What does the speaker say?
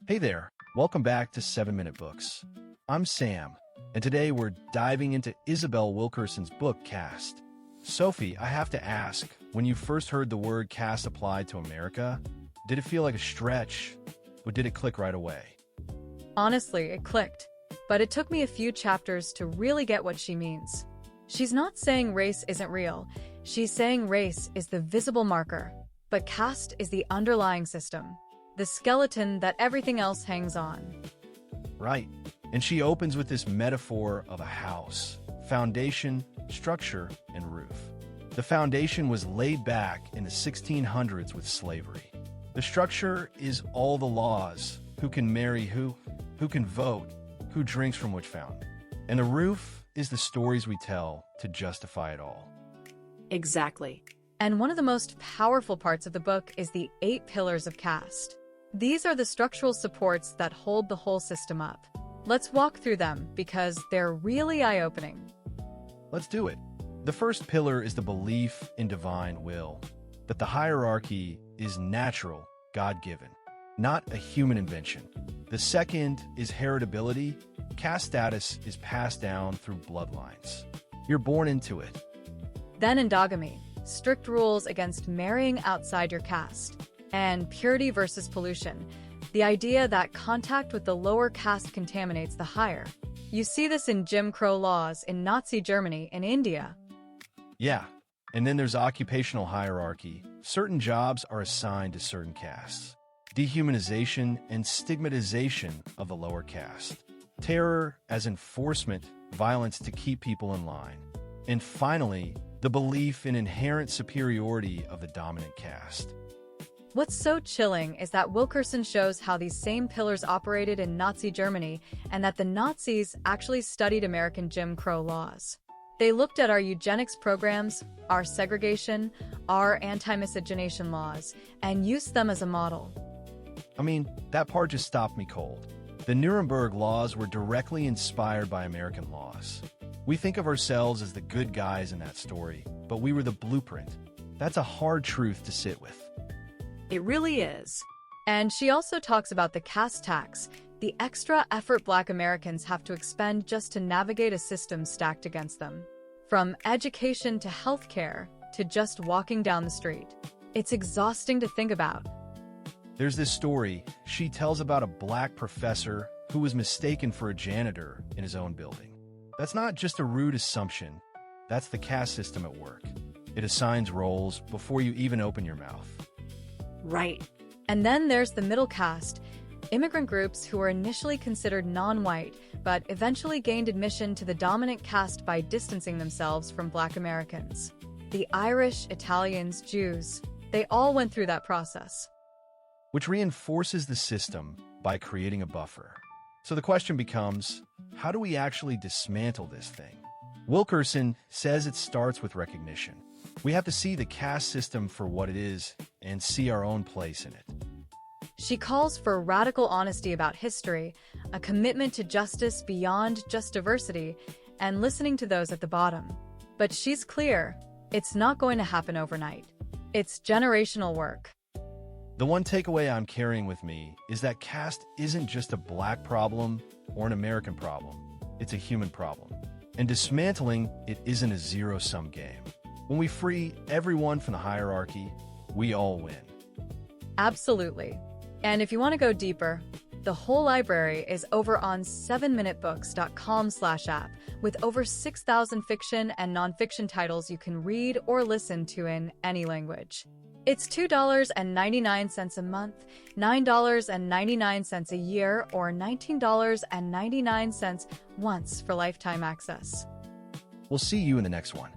Hey there, welcome back to 7-Minute Books. I'm Sam, and today we're diving into Isabel Wilkerson's book, Caste. Sophie, I have to ask, when you first heard the word caste applied to America, did it feel like a stretch, or did it click right away? Honestly, it clicked. But it took me a few chapters to really get what she means. She's not saying race isn't real. She's saying race is the visible marker, but caste is the underlying system, the skeleton that everything else hangs on. Right, and she opens with this metaphor of a house, foundation, structure, and roof. The foundation was laid back in the 1600s with slavery. The structure is all the laws, who can marry who can vote, who drinks from which fountain. And the roof is the stories we tell to justify it all. Exactly. And one of the most powerful parts of the book is the 8 pillars of caste. These are the structural supports that hold the whole system up. Let's walk through them because they're really eye-opening. Let's do it. The first pillar is the belief in divine will, that the hierarchy is natural, God-given, not a human invention. The second is heritability. Caste status is passed down through bloodlines. You're born into it. Then endogamy, strict rules against marrying outside your caste. And purity versus pollution, the idea that contact with the lower caste contaminates the higher. You see this in Jim Crow laws in Nazi Germany and India. Yeah, and then there's occupational hierarchy. Certain jobs are assigned to certain castes. Dehumanization and stigmatization of the lower caste. Terror as enforcement, violence to keep people in line. And finally, the belief in inherent superiority of the dominant caste. What's so chilling is that Wilkerson shows how these same pillars operated in Nazi Germany and that the Nazis actually studied American Jim Crow laws. They looked at our eugenics programs, our segregation, our anti-miscegenation laws, and used them as a model. I mean, that part just stopped me cold. The Nuremberg laws were directly inspired by American laws. We think of ourselves as the good guys in that story, but we were the blueprint. That's a hard truth to sit with. It really is. And she also talks about the caste tax, the extra effort Black Americans have to expend just to navigate a system stacked against them. From education to healthcare to just walking down the street. It's exhausting to think about. There's this story she tells about a Black professor who was mistaken for a janitor in his own building. That's not just a rude assumption. That's the caste system at work. It assigns roles before you even open your mouth. Right. And then there's the middle caste, immigrant groups who were initially considered non-white, but eventually gained admission to the dominant caste by distancing themselves from Black Americans. The Irish, Italians, Jews, they all went through that process. Which reinforces the system by creating a buffer. So the question becomes, how do we actually dismantle this thing? Wilkerson says it starts with recognition. We have to see the caste system for what it is and see our own place in it. She calls for radical honesty about history, a commitment to justice beyond just diversity, and listening to those at the bottom. But she's clear, it's not going to happen overnight. It's generational work. The one takeaway I'm carrying with me is that caste isn't just a Black problem or an American problem. It's a human problem. And dismantling it isn't a zero-sum game. When we free everyone from the hierarchy, we all win. Absolutely. And if you want to go deeper, the whole library is over on 7minutebooks.com/app with over 6,000 fiction and nonfiction titles you can read or listen to in any language. It's $2.99 a month, $9.99 a year, or $19.99 once for lifetime access. We'll see you in the next one.